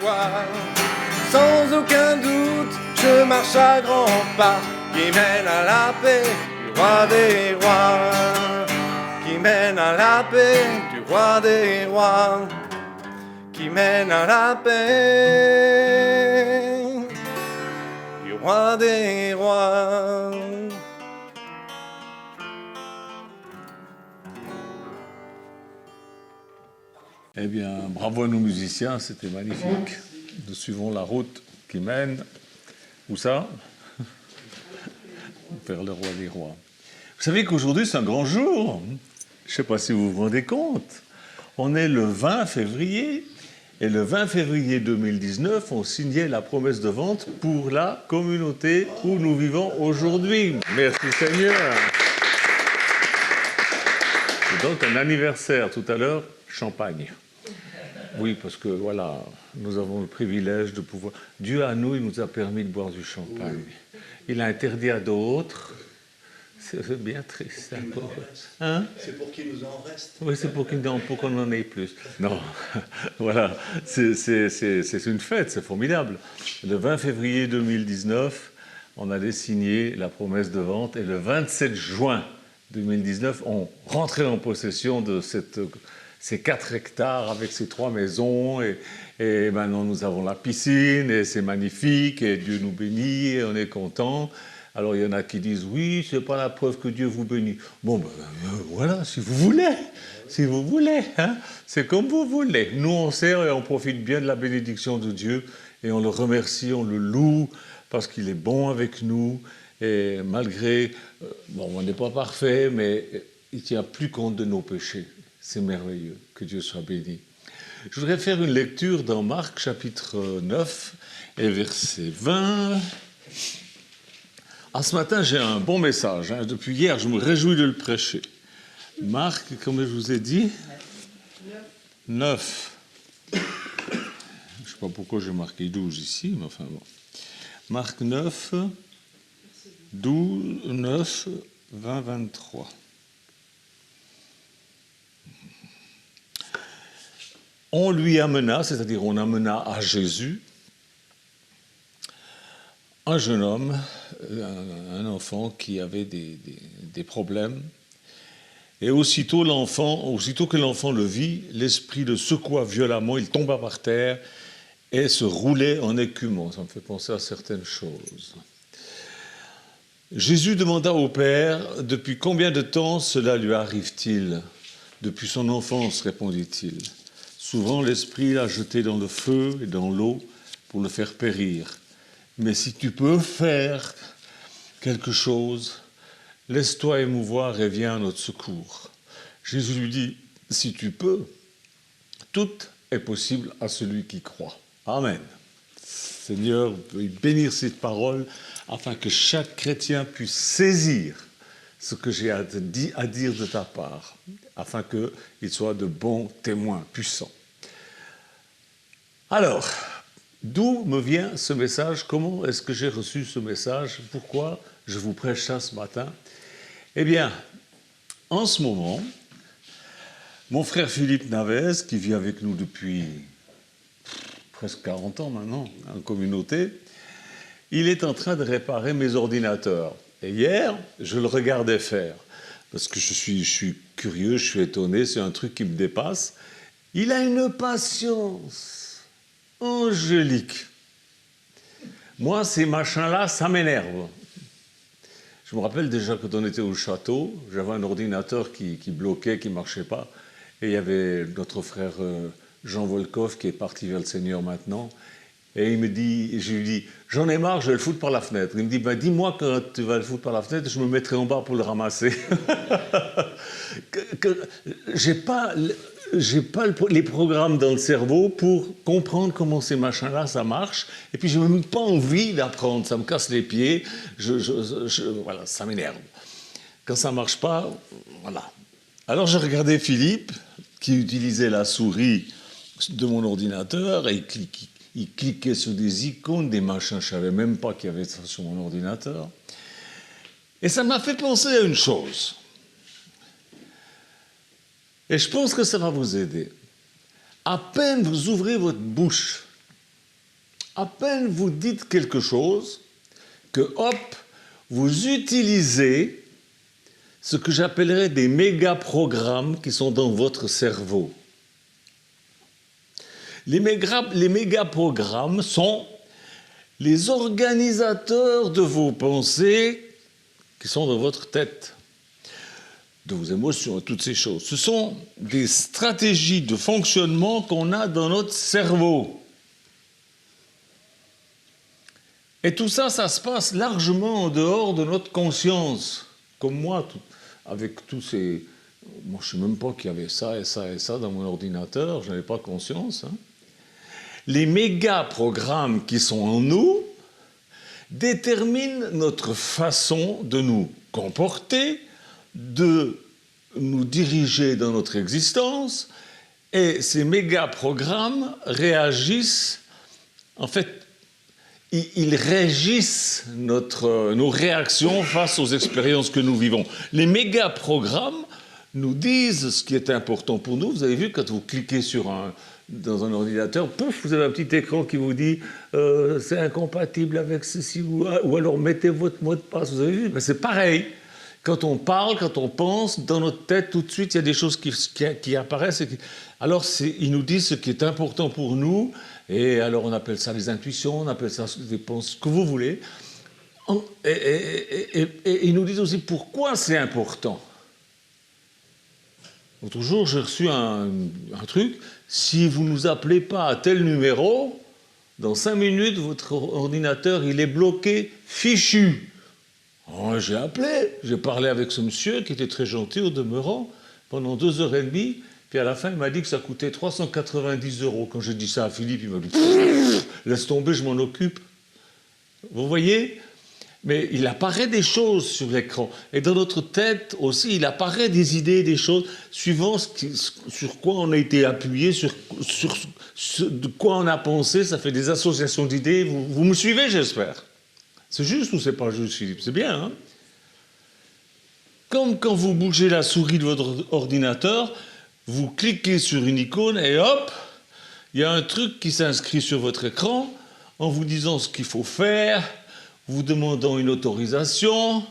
victoire. Sans aucun doute, je marche à grands pas qui mènent à la paix du roi des rois. Qui mène à la paix du roi des rois. Qui mène à la paix du roi des rois. Eh bien, bravo à nos musiciens, c'était magnifique. Nous suivons la route qui mène, où ça? Vers le roi des rois. Vous savez qu'aujourd'hui, c'est un grand jour. Je ne sais pas si vous vous rendez compte. On est le 20 février, et le 20 février 2019, on signait la promesse de vente pour la communauté où nous vivons aujourd'hui. Merci Seigneur. Et donc, un anniversaire tout à l'heure, champagne. Oui, parce que voilà, nous avons le privilège de pouvoir... Dieu à nous, il nous a permis de boire du champagne. Il a interdit à d'autres. C'est bien triste. Hein? C'est pour qu'il nous en reste. Oui, c'est pour qu'on en ait plus. Non, voilà, c'est une fête, c'est formidable. Le 20 février 2019, on allait signer la promesse de vente et le 27 juin 2019, on rentrait en possession de ces 4 hectares avec ces 3 maisons et maintenant nous avons la piscine et c'est magnifique et Dieu nous bénit et on est content. Alors il y en a qui disent oui, c'est pas la preuve que Dieu vous bénit. Bon ben voilà, si vous voulez, hein, c'est comme vous voulez. Nous on sert et on profite bien de la bénédiction de Dieu et on le remercie, on le loue parce qu'il est bon avec nous et malgré, bon on n'est pas parfait, mais il ne tient plus compte de nos péchés. C'est merveilleux, que Dieu soit béni. Je voudrais faire une lecture dans Marc chapitre 9 et verset 20. Ah, ce matin, j'ai un bon message. Hein. Depuis hier, je me réjouis de le prêcher. Marc, comme je vous ai dit, 9. Je ne sais pas pourquoi j'ai marqué 12 ici, mais enfin bon. Marc 9, 12, 9, 20, 23. On lui amena, c'est-à-dire on amena à Jésus, un jeune homme, un enfant qui avait des problèmes. Et aussitôt que l'enfant le vit, l'esprit le secoua violemment, il tomba par terre et se roulait en écumant. Ça me fait penser à certaines choses. Jésus demanda au Père, depuis combien de temps cela lui arrive-t-il? Depuis son enfance, répondit-il. Souvent, l'esprit l'a jeté dans le feu et dans l'eau pour le faire périr. Mais si tu peux faire quelque chose, laisse-toi émouvoir et viens à notre secours. Jésus lui dit, si tu peux, tout est possible à celui qui croit. Amen. Seigneur, veuille bénir cette parole afin que chaque chrétien puisse saisir ce que j'ai à dire de ta part, afin qu'il soit de bons témoins puissants. Alors, d'où me vient ce message? Comment est-ce que j'ai reçu ce message? Pourquoi je vous prêche ça ce matin? Eh bien, en ce moment, mon frère Philippe Navez, qui vit avec nous depuis presque 40 ans maintenant, en communauté, il est en train de réparer mes ordinateurs. Et hier, je le regardais faire, parce que je suis curieux, je suis étonné, c'est un truc qui me dépasse. Il a une patience angélique. Moi, ces machins-là, ça m'énerve. Je me rappelle déjà quand on était au château, j'avais un ordinateur qui bloquait, qui ne marchait pas, et il y avait notre frère Jean Volkov qui est parti vers le Seigneur maintenant, et il me dit, je lui dis, j'en ai marre, je vais le foutre par la fenêtre. Il me dit, ben, dis-moi quand tu vas le foutre par la fenêtre, je me mettrai en bas pour le ramasser. J'ai pas les programmes dans le cerveau pour comprendre comment ces machins-là, ça marche. Et puis, je n'ai même pas envie d'apprendre. Ça me casse les pieds. Voilà, ça m'énerve. Quand ça ne marche pas, voilà. Alors, j'ai regardé Philippe, qui utilisait la souris de mon ordinateur, et il cliquait sur des icônes, des machins. Je ne savais même pas qu'il y avait ça sur mon ordinateur. Et ça m'a fait penser à une chose. Et je pense que ça va vous aider. À peine vous ouvrez votre bouche à peine vous dites quelque chose, que hop, vous utilisez ce que j'appellerais des méga-programmes qui sont dans votre cerveau. Les méga-programmes sont les organisateurs de vos pensées qui sont dans votre tête, de vos émotions, toutes ces choses. Ce sont des stratégies de fonctionnement qu'on a dans notre cerveau. Et tout ça, ça se passe largement en dehors de notre conscience. Comme moi, avec tous ces... Moi, je ne sais même pas qu'il y avait ça et ça et ça dans mon ordinateur, je n'avais pas conscience. Les méga-programmes qui sont en nous déterminent notre façon de nous comporter, de nous diriger dans notre existence, et ces méga-programmes réagissent, en fait, ils régissent nos réactions face aux expériences que nous vivons. Les méga-programmes nous disent ce qui est important pour nous. Vous avez vu, quand vous cliquez dans un ordinateur, pouf, vous avez un petit écran qui vous dit c'est incompatible avec ceci, ou alors mettez votre mot de passe. Vous avez vu, ben, c'est pareil. Quand on parle, quand on pense, dans notre tête, tout de suite, il y a des choses qui apparaissent. Alors, ils nous disent ce qui est important pour nous. Et alors, on appelle ça les intuitions, on appelle ça des pensées, ce que vous voulez. Et ils nous disent aussi pourquoi c'est important. L'autre jour, j'ai reçu un truc. Si vous ne nous appelez pas à tel numéro, dans 5 minutes, votre ordinateur, il est bloqué, fichu. Oh, j'ai appelé, j'ai parlé avec ce monsieur qui était très gentil au demeurant pendant 2h30, puis à la fin il m'a dit que ça coûtait 390 €. Quand j'ai dit ça à Philippe, il m'a dit « laisse tomber, je m'en occupe ». Vous voyez? Mais il apparaît des choses sur l'écran. Et dans notre tête aussi, il apparaît des idées, des choses, suivant sur quoi on a été appuyé, sur de quoi on a pensé, ça fait des associations d'idées. Vous me suivez, j'espère? C'est juste ou c'est pas juste, Philippe? C'est bien, hein? Comme quand vous bougez la souris de votre ordinateur, vous cliquez sur une icône et hop, il y a un truc qui s'inscrit sur votre écran en vous disant ce qu'il faut faire, vous demandant une autorisation,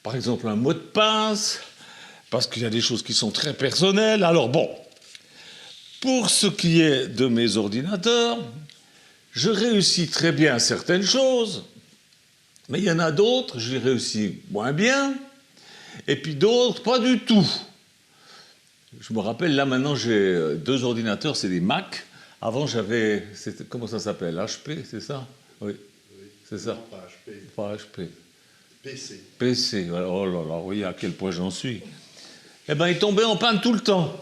par exemple un mot de passe, parce qu'il y a des choses qui sont très personnelles. Alors bon, pour ce qui est de mes ordinateurs, je réussis très bien certaines choses, mais il y en a d'autres, j'y réussis moins bien, et puis d'autres, pas du tout. Je me rappelle, là maintenant, j'ai 2 ordinateurs, c'est des Mac. Avant, j'avais, comment ça s'appelle? HP, c'est ça? Oui, c'est ça. Non, pas HP. Pas HP. PC. PC, oh là là, oui, à quel point j'en suis. Eh bien, il tombait en panne tout le temps.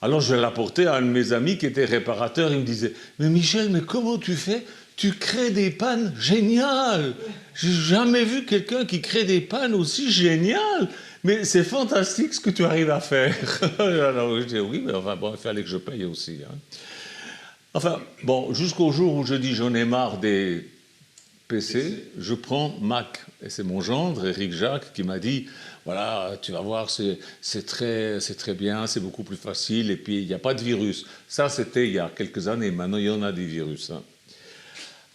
Alors, je l'apportais à un de mes amis qui était réparateur, il me disait « Mais Michel, mais comment tu fais? Tu crées des pannes géniales! J'ai jamais vu quelqu'un qui crée des pannes aussi géniales! Mais c'est fantastique ce que tu arrives à faire! » Alors, je dis « Oui, mais enfin, bon, il fallait que je paye aussi. Hein. » Enfin, bon, jusqu'au jour où je dis « J'en ai marre des PC, je prends Mac. » Et c'est mon gendre, Éric Jacques, qui m'a dit « Voilà, tu vas voir, c'est très bien, c'est beaucoup plus facile, et puis il n'y a pas de virus. » Ça, c'était il y a quelques années, maintenant il y en a des virus. Hein.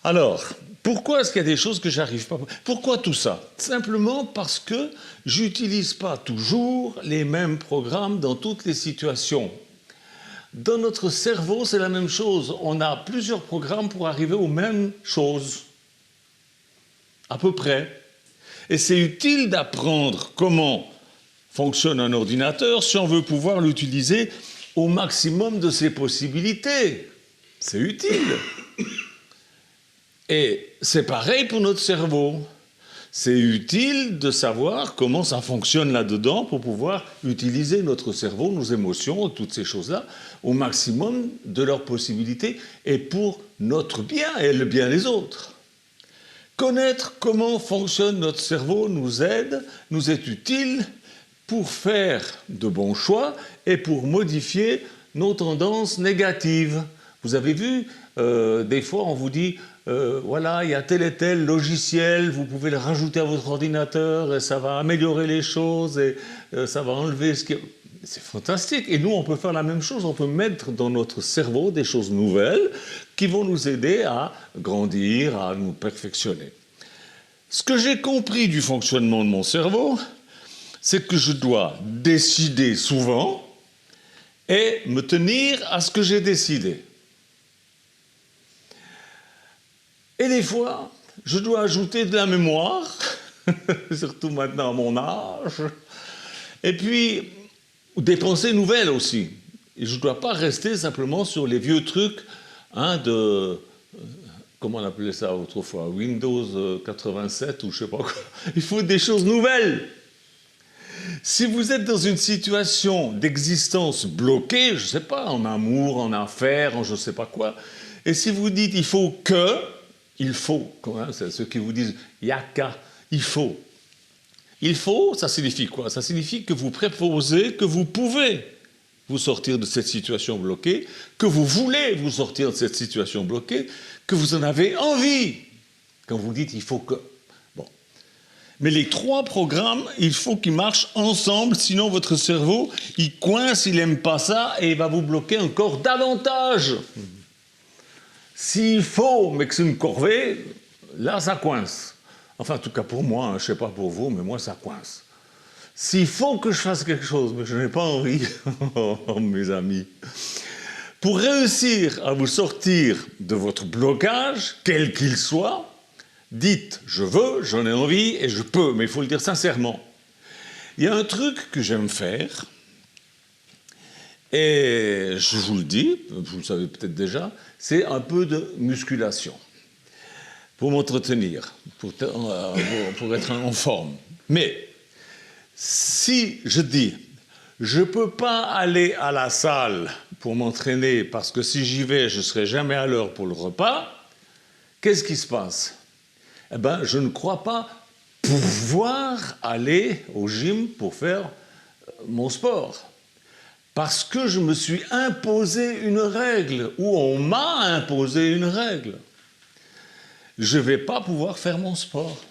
Alors, pourquoi est-ce qu'il y a des choses que j'arrive pas... Pourquoi tout ça? Simplement parce que j'utilise pas toujours les mêmes programmes dans toutes les situations. Dans notre cerveau, c'est la même chose. On a plusieurs programmes pour arriver aux mêmes choses. À peu près. Et c'est utile d'apprendre comment fonctionne un ordinateur si on veut pouvoir l'utiliser au maximum de ses possibilités. C'est utile. Et c'est pareil pour notre cerveau. C'est utile de savoir comment ça fonctionne là-dedans pour pouvoir utiliser notre cerveau, nos émotions, toutes ces choses-là, au maximum de leurs possibilités et pour notre bien et le bien des autres. Connaître comment fonctionne notre cerveau nous aide, nous est utile pour faire de bons choix et pour modifier nos tendances négatives. Vous avez vu, des fois on vous dit voilà, il y a tel et tel logiciel, vous pouvez le rajouter à votre ordinateur et ça va améliorer les choses et ça va enlever ce qui... c'est fantastique. Et nous, on peut faire la même chose. On peut mettre dans notre cerveau des choses nouvelles qui vont nous aider à grandir, à nous perfectionner. Ce que j'ai compris du fonctionnement de mon cerveau, c'est que je dois décider souvent et me tenir à ce que j'ai décidé. Et des fois, je dois ajouter de la mémoire, surtout maintenant à mon âge, et puis des pensées nouvelles aussi. Et je ne dois pas rester simplement sur les vieux trucs de... Comment on appelait ça autrefois? Windows 87 ou je ne sais pas quoi. Il faut des choses nouvelles. Si vous êtes dans une situation d'existence bloquée, je ne sais pas, en amour, en affaires, en je ne sais pas quoi, et si vous dites il faut, c'est ceux qui vous disent yaka, il faut. Il faut, ça signifie quoi? Ça signifie que vous préposez que vous pouvez vous sortir de cette situation bloquée, que vous voulez vous sortir de cette situation bloquée, que vous en avez envie. Quand vous dites il faut que... Bon. Mais les trois programmes, il faut qu'ils marchent ensemble, sinon votre cerveau, il coince, il n'aime pas ça et il va vous bloquer encore davantage. S'il faut, mais que c'est une corvée, là ça coince. Enfin, en tout cas pour moi, je ne sais pas pour vous, mais moi ça coince. S'il faut que je fasse quelque chose, mais je n'ai pas envie, oh, mes amis, pour réussir à vous sortir de votre blocage, quel qu'il soit, dites « je veux, j'en ai envie et je peux », mais il faut le dire sincèrement. Il y a un truc que j'aime faire, et je vous le dis, vous le savez peut-être déjà, c'est un peu de musculation pour m'entretenir, pour être en forme. Mais si je dis « je ne peux pas aller à la salle pour m'entraîner parce que si j'y vais, je ne serai jamais à l'heure pour le repas », qu'est-ce qui se passe? Eh bien, je ne crois pas pouvoir aller au gym pour faire mon sport. Parce que je me suis imposé une règle, ou on m'a imposé une règle. Je ne vais pas pouvoir faire mon sport.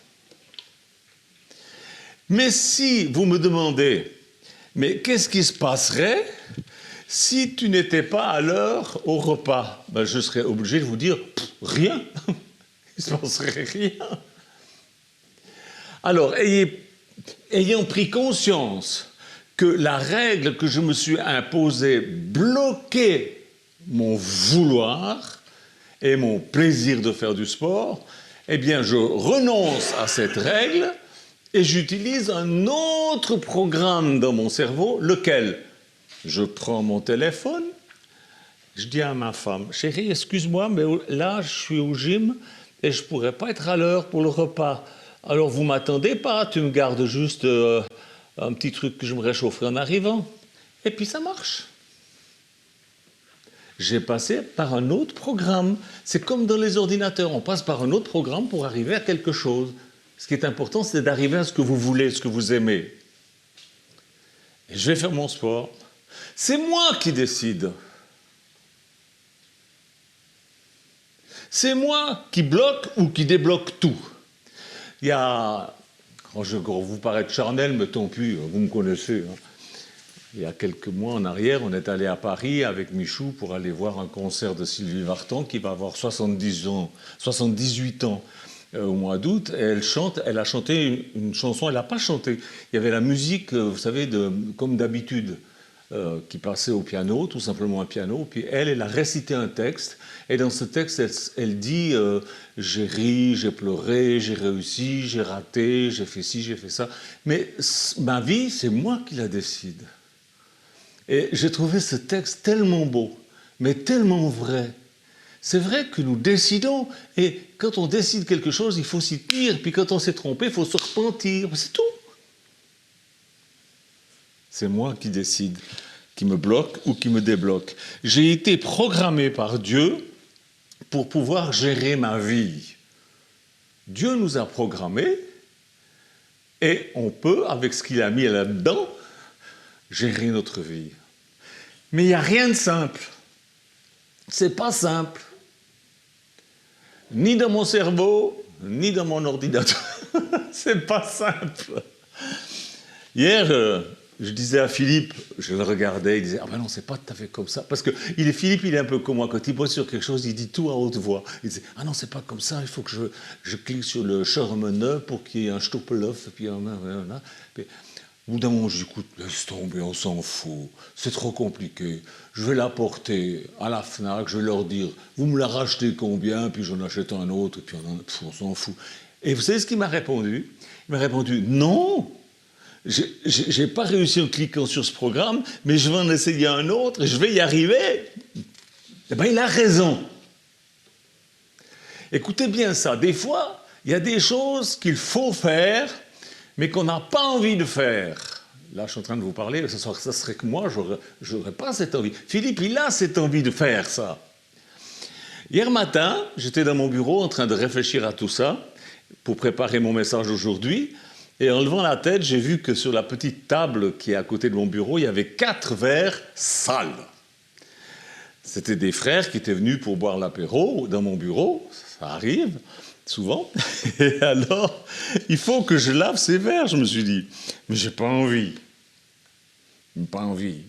Mais si vous me demandez, mais qu'est-ce qui se passerait si tu n'étais pas à l'heure au repas? Ben, je serais obligé de vous dire, rien. Il ne se passerait rien. Alors, ayant pris conscience que la règle que je me suis imposée bloquait mon vouloir et mon plaisir de faire du sport, eh bien, je renonce à cette règle et j'utilise un autre programme dans mon cerveau, lequel? Je prends mon téléphone, je dis à ma femme, « Chérie, excuse-moi, mais là, je suis au gym et je ne pourrais pas être à l'heure pour le repas. Alors, vous ne m'attendez pas, tu me gardes juste un petit truc que je me réchaufferai en arrivant. » Et puis, ça marche. J'ai passé par un autre programme. C'est comme dans les ordinateurs, on passe par un autre programme pour arriver à quelque chose. Ce qui est important, c'est d'arriver à ce que vous voulez, ce que vous aimez. Et je vais faire mon sport. C'est moi qui décide. C'est moi qui bloque ou qui débloque tout. Il y a, je vais vous paraître charnel, mais tant pis, vous me connaissez. Hein. Il y a quelques mois en arrière, on est allé à Paris avec Michou pour aller voir un concert de Sylvie Vartan qui va avoir 78 ans au mois d'août. Et elle a chanté une chanson, elle n'a pas chanté. Il y avait la musique, vous savez, comme d'habitude, qui passait au piano, tout simplement un piano. Puis elle a récité un texte. Et dans ce texte, elle dit j'ai ri, j'ai pleuré, j'ai réussi, j'ai raté, j'ai fait ci, j'ai fait ça. Mais ma vie, c'est moi qui la décide. Et j'ai trouvé ce texte tellement beau, mais tellement vrai. C'est vrai que nous décidons, et quand on décide quelque chose, il faut s'y tenir. Puis quand on s'est trompé, il faut se repentir. C'est tout. C'est moi qui décide, qui me bloque ou qui me débloque. J'ai été programmé par Dieu pour pouvoir gérer ma vie. Dieu nous a programmés et on peut, avec ce qu'il a mis là-dedans, gérer notre vie. Mais il n'y a rien de simple. C'est pas simple. Ni dans mon cerveau, ni dans mon ordinateur. C'est pas simple. Hier, je disais à Philippe, je le regardais, il disait « Ah ben non, c'est pas tout à fait comme ça. » Parce que Philippe, il est un peu comme moi. Quand il bosse sur quelque chose, il dit tout à haute voix. Il disait « Ah non, c'est pas comme ça, il faut que je clique sur le Schermeneu pour qu'il y ait un Stoppelhof. » Et puis, au bout d'un moment, je dis « Écoute, laisse tomber, on s'en fout. C'est trop compliqué. Je vais l'apporter à la FNAC, je vais leur dire « Vous me la rachetez combien ?» Puis j'en achète un autre, et puis on s'en fout. Et vous savez ce qu'il m'a répondu? Il m'a répondu « Non, j'ai pas réussi en cliquant sur ce programme, mais je vais en essayer un autre et je vais y arriver. » Eh bien, il a raison. Écoutez bien ça. Des fois, il y a des choses qu'il faut faire, mais qu'on n'a pas envie de faire. Là, je suis en train de vous parler, ça serait que moi, je n'aurais pas cette envie. Philippe, il a cette envie de faire ça. Hier matin, j'étais dans mon bureau en train de réfléchir à tout ça pour préparer mon message aujourd'hui. Et en levant la tête, j'ai vu que sur la petite table qui est à côté de mon bureau, il y avait 4 verres sales. C'était des frères qui étaient venus pour boire l'apéro dans mon bureau. Ça arrive souvent. Et alors, il faut que je lave ces verres, je me suis dit. Mais j'ai pas envie. Pas envie.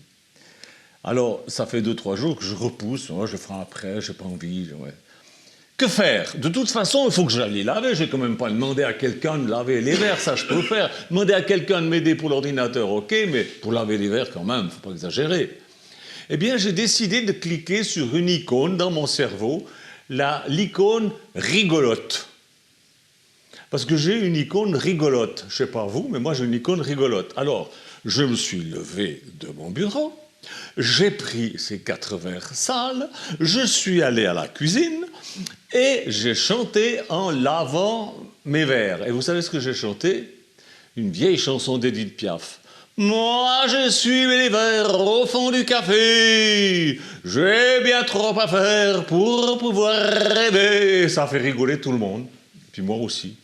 Alors, ça fait 2-3 jours que je repousse. Oh, je ferai après, j'ai pas envie. Ouais. Que faire? De toute façon, il faut que j'aille les laver. Je n'ai quand même pas demandé à quelqu'un de laver les verres, ça je peux le faire. Demander à quelqu'un de m'aider pour l'ordinateur, ok, mais pour laver les verres quand même, il ne faut pas exagérer. Eh bien, j'ai décidé de cliquer sur une icône dans mon cerveau, l'icône rigolote. Parce que j'ai une icône rigolote. Je ne sais pas vous, mais moi j'ai une icône rigolote. Alors, je me suis levé de mon bureau, j'ai pris ces 4 verres sales, je suis allé à la cuisine et j'ai chanté en lavant mes verres. Et vous savez ce que j'ai chanté? Une vieille chanson d'Edith Piaf. Moi, je suis les verres au fond du café, j'ai bien trop à faire pour pouvoir rêver. Ça a fait rigoler tout le monde, puis moi aussi.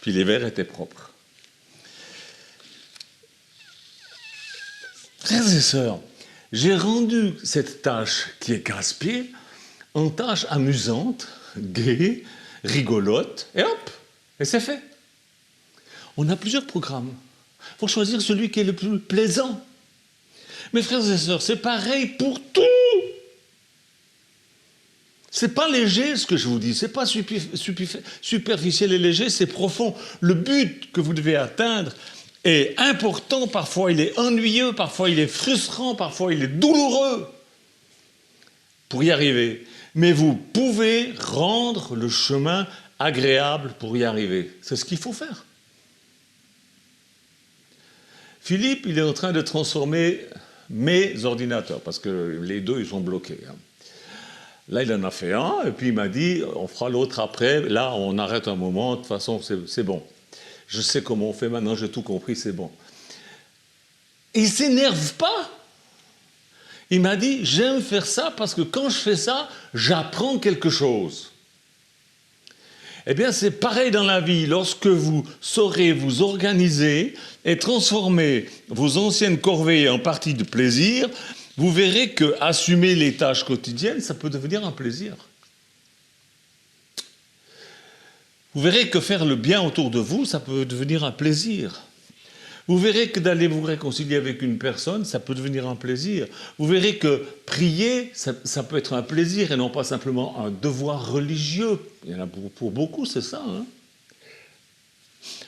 Puis les verres étaient propres. Frères et sœurs, j'ai rendu cette tâche qui est casse-pied en tâche amusante, gaie, rigolote, et hop, et c'est fait. On a plusieurs programmes. Il faut choisir celui qui est le plus plaisant. Mes frères et sœurs, c'est pareil pour tout. C'est pas léger ce que je vous dis, c'est pas superficiel et léger, c'est profond. Le but que vous devez atteindre est important, parfois il est ennuyeux, parfois il est frustrant, parfois il est douloureux pour y arriver. Mais vous pouvez rendre le chemin agréable pour y arriver. C'est ce qu'il faut faire. Philippe, il est en train de transformer mes ordinateurs, parce que les deux, ils sont bloqués. Là, il en a fait un, et puis il m'a dit, on fera l'autre après. Là, on arrête un moment, de toute façon, c'est bon. Je sais comment on fait maintenant, j'ai tout compris, c'est bon. Et il ne s'énerve pas. Il m'a dit, j'aime faire ça parce que quand je fais ça, j'apprends quelque chose. Eh bien, c'est pareil dans la vie. Lorsque vous saurez vous organiser et transformer vos anciennes corvées en parties de plaisir, vous verrez que assumer les tâches quotidiennes, ça peut devenir un plaisir. Vous verrez que faire le bien autour de vous, ça peut devenir un plaisir. Vous verrez que d'aller vous réconcilier avec une personne, ça peut devenir un plaisir. Vous verrez que prier, ça peut être un plaisir et non pas simplement un devoir religieux. Il y en a pour beaucoup, c'est ça. Hein?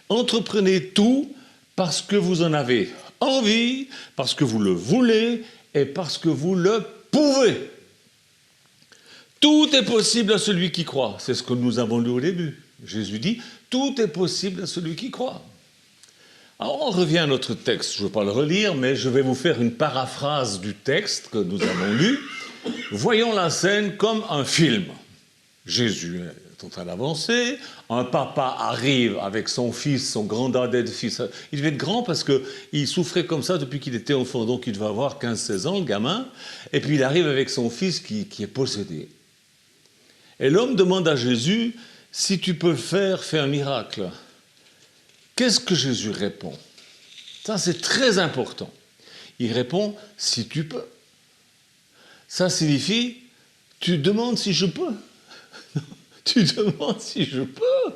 Entreprenez tout parce que vous en avez envie, parce que vous le voulez et parce que vous le pouvez. Tout est possible à celui qui croit. C'est ce que nous avons lu au début. Jésus dit, tout est possible à celui qui croit. Alors on revient à notre texte, je ne vais pas le relire, mais je vais vous faire une paraphrase du texte que nous avons lu. Voyons la scène comme un film. Jésus est en train d'avancer, un papa arrive avec son fils, son grand dadais de fils. Il devait être grand parce qu'il souffrait comme ça depuis qu'il était enfant, donc il devait avoir 15-16 ans, le gamin. Et puis il arrive avec son fils qui est possédé. Et l'homme demande à Jésus, si tu peux le faire, fais un miracle. Qu'est-ce que Jésus répond? Ça, c'est très important. Il répond, si tu peux. Ça signifie, tu demandes si je peux. Tu demandes si je peux.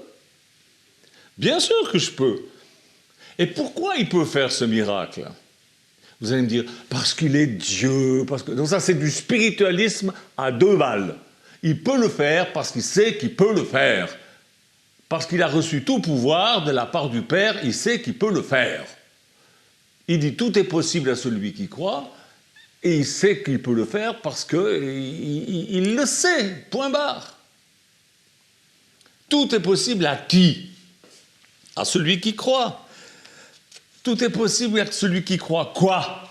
Bien sûr que je peux. Et pourquoi il peut faire ce miracle? Vous allez me dire, parce qu'il est Dieu, parce que... Donc ça, c'est du spiritualisme à 2 balles. Il peut le faire parce qu'il sait qu'il peut le faire. Parce qu'il a reçu tout pouvoir de la part du Père, il sait qu'il peut le faire. Il dit, tout est possible à celui qui croit, et il sait qu'il peut le faire parce qu'il le sait, point barre. Tout est possible à qui? À celui qui croit. Tout est possible à celui qui croit quoi?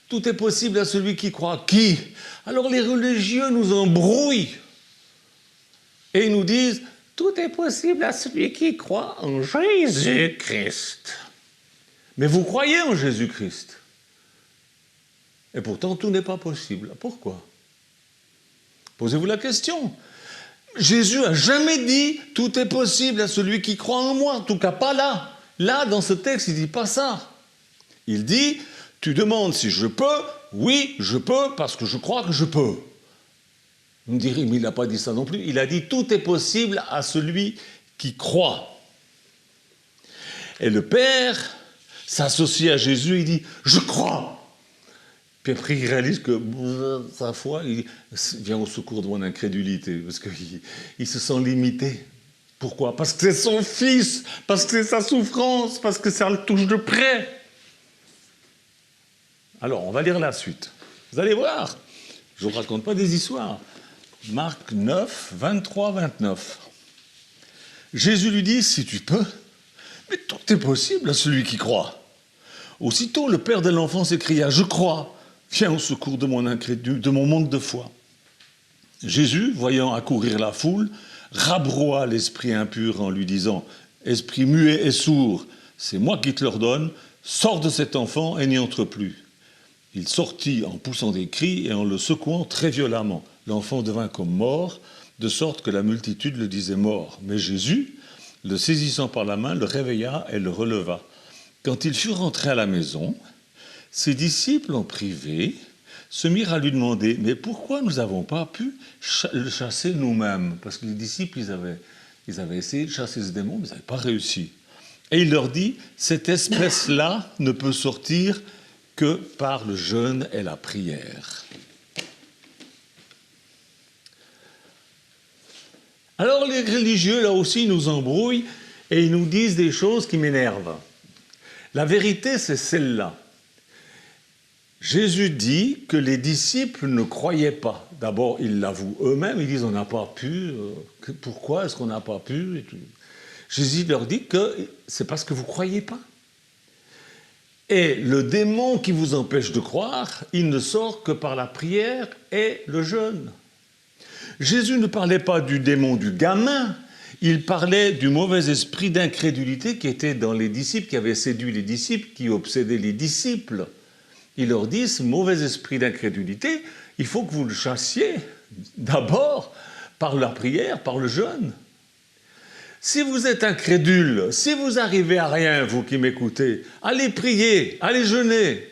Tout est possible à celui qui croit qui? Alors les religieux nous embrouillent et ils nous disent tout est possible à celui qui croit en Jésus-Christ. Mais vous croyez en Jésus-Christ. Et pourtant tout n'est pas possible. Pourquoi? Posez-vous la question. Jésus n'a jamais dit « tout est possible à celui qui croit en moi », en tout cas pas là. Là, dans ce texte, il ne dit pas ça. Il dit « tu demandes si je peux, oui, je peux, parce que je crois que je peux ». Vous me direz « mais il n'a pas dit ça non plus ». Il a dit « tout est possible à celui qui croit ». Et le Père s'associe à Jésus, il dit « je crois ». Puis après, il réalise que sa foi, il vient au secours de mon incrédulité, parce qu'il se sent limité. Pourquoi? Parce que c'est son fils, parce que c'est sa souffrance, parce que ça le touche de près. Alors, on va lire la suite. Vous allez voir, je ne vous raconte pas des histoires. Marc 9, 23, 29. Jésus lui dit, si tu peux, mais tout est possible à celui qui croit. Aussitôt, le père de l'enfant s'écria, je crois. Viens au secours de mon incrédule, de mon manque de foi. Jésus, voyant accourir la foule, rabroua l'esprit impur en lui disant « Esprit muet et sourd, c'est moi qui te l'ordonne, sors de cet enfant et n'y entre plus. » Il sortit en poussant des cris et en le secouant très violemment. L'enfant devint comme mort, de sorte que la multitude le disait mort. Mais Jésus, le saisissant par la main, le réveilla et le releva. Quand il fut rentré à la maison, ses disciples en privé se mirent à lui demander « Mais pourquoi nous n'avons pas pu le chasser nous-mêmes » Parce que les disciples, ils avaient essayé de chasser ce démon, mais ils n'avaient pas réussi. Et il leur dit « Cette espèce-là ne peut sortir que par le jeûne et la prière. » Alors les religieux, là aussi, nous embrouillent et ils nous disent des choses qui m'énervent. La vérité, c'est celle-là. Jésus dit que les disciples ne croyaient pas. D'abord, ils l'avouent eux-mêmes, ils disent on n'a pas pu, pourquoi est-ce qu'on n'a pas pu et tout. Jésus leur dit que c'est parce que vous ne croyez pas. Et le démon qui vous empêche de croire, il ne sort que par la prière et le jeûne. Jésus ne parlait pas du démon du gamin, il parlait du mauvais esprit d'incrédulité qui était dans les disciples, qui avait séduit les disciples, qui obsédait les disciples. Il leur dit, ce mauvais esprit d'incrédulité, il faut que vous le chassiez d'abord par la prière, par le jeûne. Si vous êtes incrédule, si vous arrivez à rien, vous qui m'écoutez, allez prier, allez jeûner,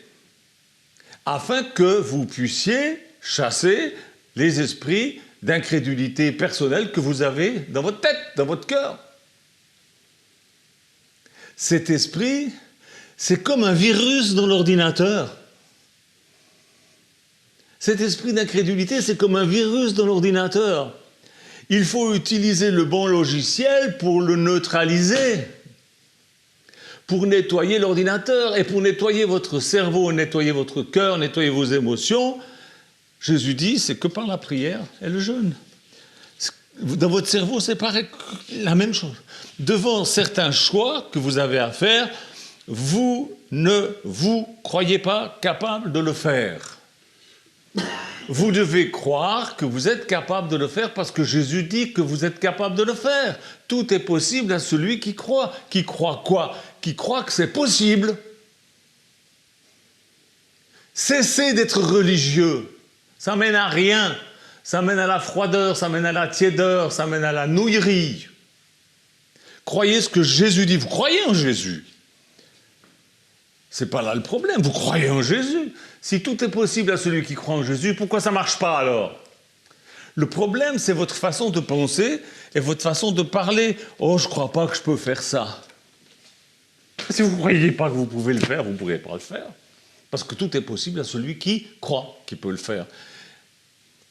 afin que vous puissiez chasser les esprits d'incrédulité personnelle que vous avez dans votre tête, dans votre cœur. Cet esprit, c'est comme un virus dans l'ordinateur. Cet esprit d'incrédulité, c'est comme un virus dans l'ordinateur. Il faut utiliser le bon logiciel pour le neutraliser, pour nettoyer l'ordinateur et pour nettoyer votre cerveau, nettoyer votre cœur, nettoyer vos émotions. Jésus dit, c'est que par la prière et le jeûne. Dans votre cerveau, c'est pareil, la même chose. Devant certains choix que vous avez à faire, vous ne vous croyez pas capable de le faire. Vous devez croire que vous êtes capable de le faire parce que Jésus dit que vous êtes capable de le faire. Tout est possible à celui qui croit. Qui croit quoi? Qui croit que c'est possible. Cessez d'être religieux. Ça mène à rien. Ça mène à la froideur, ça mène à la tiédeur, ça mène à la nouillerie. Croyez ce que Jésus dit. Vous croyez en Jésus. C'est pas là le problème. Vous croyez en Jésus. Si tout est possible à celui qui croit en Jésus, pourquoi ça ne marche pas alors? Le problème, c'est votre façon de penser et votre façon de parler. Oh, je ne crois pas que je peux faire ça. Si vous ne croyez pas que vous pouvez le faire, vous ne pourrez pas le faire. Parce que tout est possible à celui qui croit qu'il peut le faire.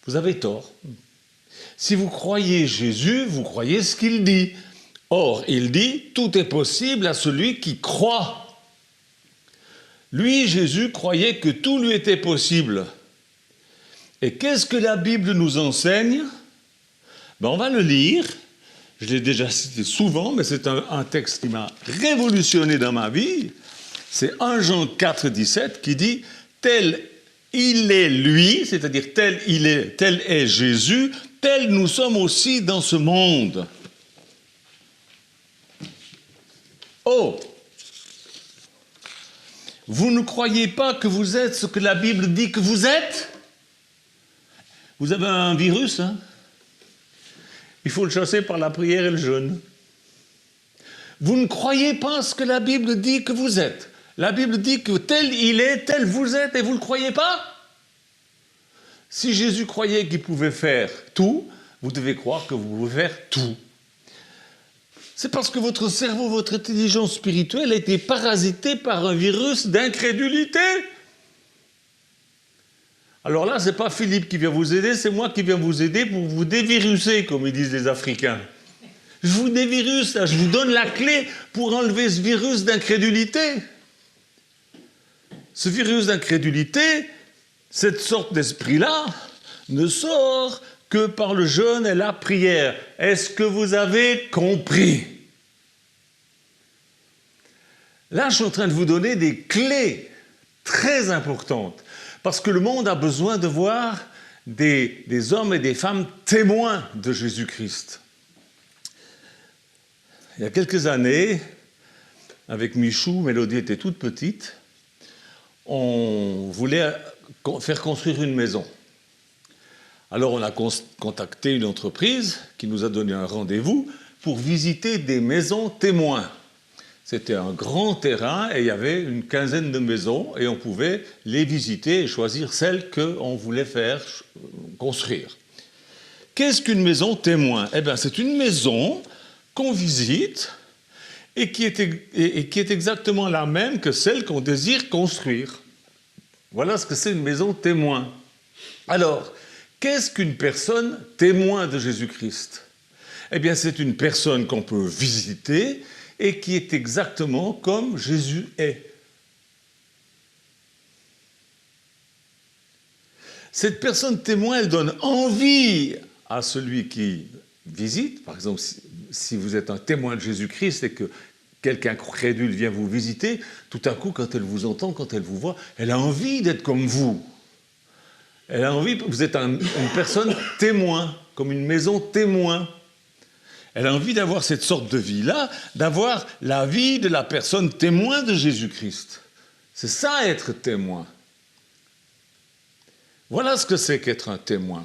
Vous avez tort. Si vous croyez Jésus, vous croyez ce qu'il dit. Or, il dit, tout est possible à celui qui croit. Lui, Jésus, croyait que tout lui était possible. Et qu'est-ce que la Bible nous enseigne? Ben, on va le lire. Je l'ai déjà cité souvent, mais c'est un texte qui m'a révolutionné dans ma vie. C'est 1 Jean 4, 17 qui dit « Tel il est lui », c'est-à-dire tel est Jésus, tel nous sommes aussi dans ce monde. Oh! Vous ne croyez pas que vous êtes ce que la Bible dit que vous êtes? Vous avez un virus, hein? Il faut le chasser par la prière et le jeûne. Vous ne croyez pas ce que la Bible dit que vous êtes. La Bible dit que tel il est, tel vous êtes, et vous ne le croyez pas? Si Jésus croyait qu'il pouvait faire tout, vous devez croire que vous pouvez faire tout. C'est parce que votre cerveau, votre intelligence spirituelle a été parasitée par un virus d'incrédulité. Alors là, ce n'est pas Philippe qui vient vous aider, c'est moi qui viens vous aider pour vous déviruser, comme ils disent les Africains. Je vous déviruse, là, je vous donne la clé pour enlever ce virus d'incrédulité. Ce virus d'incrédulité, cette sorte d'esprit-là, ne sort que par le jeûne et la prière. Est-ce que vous avez compris? Là, je suis en train de vous donner des clés très importantes, parce que le monde a besoin de voir des hommes et des femmes témoins de Jésus-Christ. Il y a quelques années, avec Michou, Mélodie était toute petite, on voulait faire construire une maison. Alors on a contacté une entreprise qui nous a donné un rendez-vous pour visiter des maisons témoins. C'était un grand terrain et il y avait une quinzaine de maisons et on pouvait les visiter et choisir celles qu'on voulait faire construire. Qu'est-ce qu'une maison témoin? Eh bien, c'est une maison qu'on visite et qui est exactement la même que celle qu'on désire construire. Voilà ce que c'est une maison témoin. Alors, qu'est-ce qu'une personne témoin de Jésus-Christ? Eh bien, c'est une personne qu'on peut visiter et qui est exactement comme Jésus est. Cette personne témoin, elle donne envie à celui qui visite. Par exemple, si vous êtes un témoin de Jésus-Christ et que quelqu'un crédule vient vous visiter, tout à coup, quand elle vous entend, quand elle vous voit, elle a envie d'être comme vous. Elle a envie, vous êtes une personne témoin, comme une maison témoin. Elle a envie d'avoir cette sorte de vie-là, d'avoir la vie de la personne témoin de Jésus-Christ. C'est ça, être témoin. Voilà ce que c'est qu'être un témoin.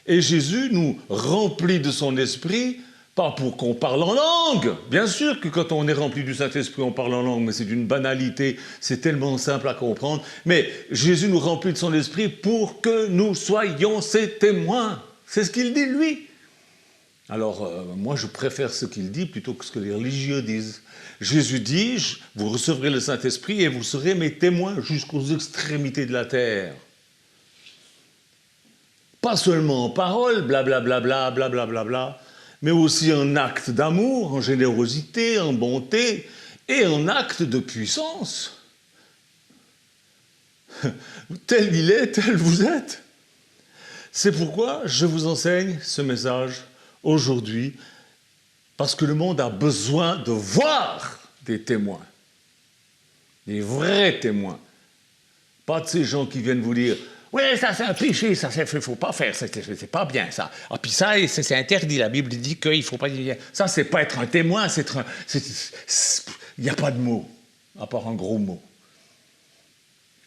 Et Jésus nous remplit de son esprit, pas pour qu'on parle en langue. Bien sûr que quand on est rempli du Saint-Esprit, on parle en langue, mais c'est d'une banalité, c'est tellement simple à comprendre. Mais Jésus nous remplit de son esprit pour que nous soyons ses témoins. C'est ce qu'il dit, lui. Alors, moi, je préfère ce qu'il dit plutôt que ce que les religieux disent. Jésus dit, vous recevrez le Saint-Esprit et vous serez mes témoins jusqu'aux extrémités de la terre. Pas seulement en parole, blablabla, blablabla, mais aussi en acte d'amour, en générosité, en bonté et en acte de puissance. Tel il est, tel vous êtes. C'est pourquoi je vous enseigne ce message aujourd'hui, parce que le monde a besoin de voir des témoins, des vrais témoins. Pas de ces gens qui viennent vous dire « Oui, ça c'est un péché, ça il ne faut pas faire, c'est pas bien ça. Ah, puis ça, c'est interdit, la Bible dit qu'il ne faut pas dire ça, c'est pas être un témoin, il n'y a pas de mot, à part un gros mot.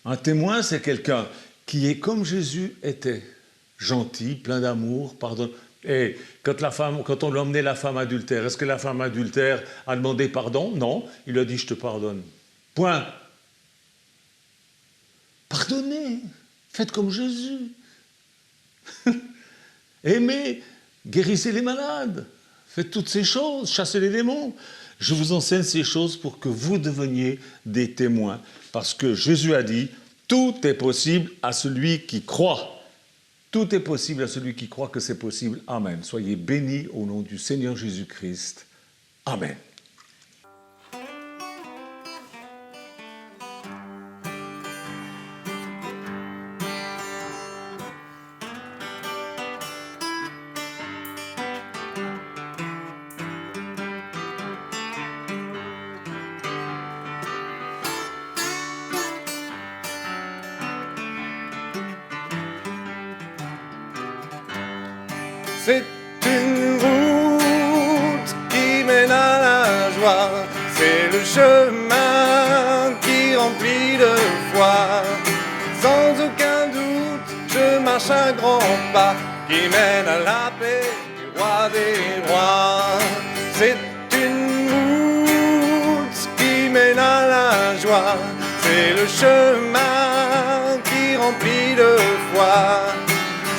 Un témoin, c'est quelqu'un qui est comme Jésus était, gentil, plein d'amour, pardonne. Et quand on lui a emmené la femme adultère, est-ce que la femme adultère a demandé pardon? Non, il lui a dit « je te pardonne ». Point. Pardonnez, faites comme Jésus. Aimez, guérissez les malades, faites toutes ces choses, chassez les démons. Je vous enseigne ces choses pour que vous deveniez des témoins. Parce que Jésus a dit, tout est possible à celui qui croit. Tout est possible à celui qui croit que c'est possible. Amen. Soyez bénis au nom du Seigneur Jésus-Christ. Amen. C'est une route qui mène à la joie, c'est le chemin qui remplit de foi. Sans aucun doute, je marche à grands pas qui mène à la paix du roi des rois. C'est une route qui mène à la joie, c'est le chemin qui remplit de foi.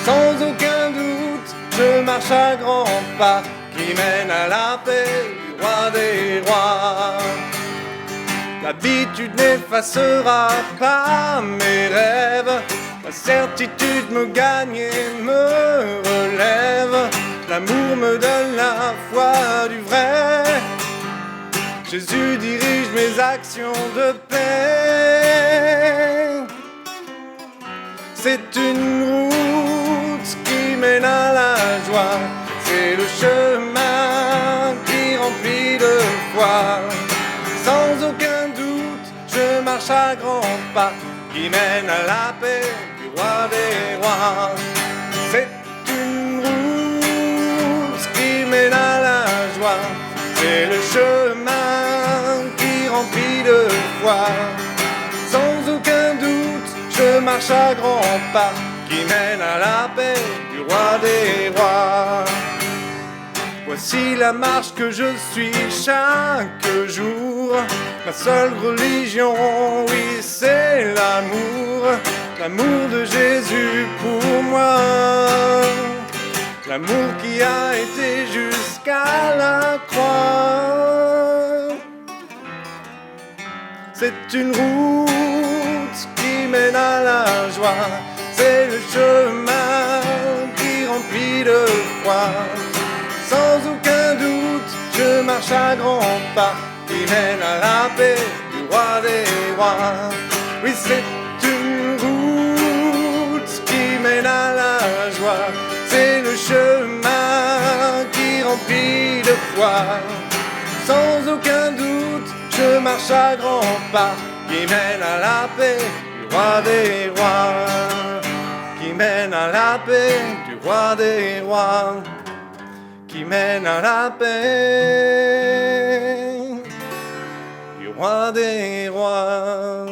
Sans aucun doute, je marche à grands pas qui mène à la paix du roi des rois. L'habitude n'effacera pas mes rêves, la certitude me gagne et me relève. L'amour me donne la foi du vrai, Jésus dirige mes actions de paix. C'est une route qui mène à la joie, c'est le chemin qui remplit de foi. Sans aucun doute, je marche à grands pas qui mène à la paix du roi des rois. C'est une route qui mène à la joie, c'est le chemin qui remplit de foi. Sans aucun doute, je marche à grands pas qui mène à la paix du roi des rois. Voici la marche que je suis chaque jour. Ma seule religion, oui, c'est l'amour. L'amour de Jésus pour moi. L'amour qui a été jusqu'à la croix. C'est une route qui mène à la joie, c'est le chemin qui remplit de foi. Sans aucun doute, je marche à grands pas qui mène à la paix du roi des rois. Oui, c'est une route qui mène à la joie, c'est le chemin qui remplit de foi. Sans aucun doute, je marche à grands pas qui mène à la paix du roi des rois, qui mène à la paix du roi des rois, qui mène à la paix du roi des rois.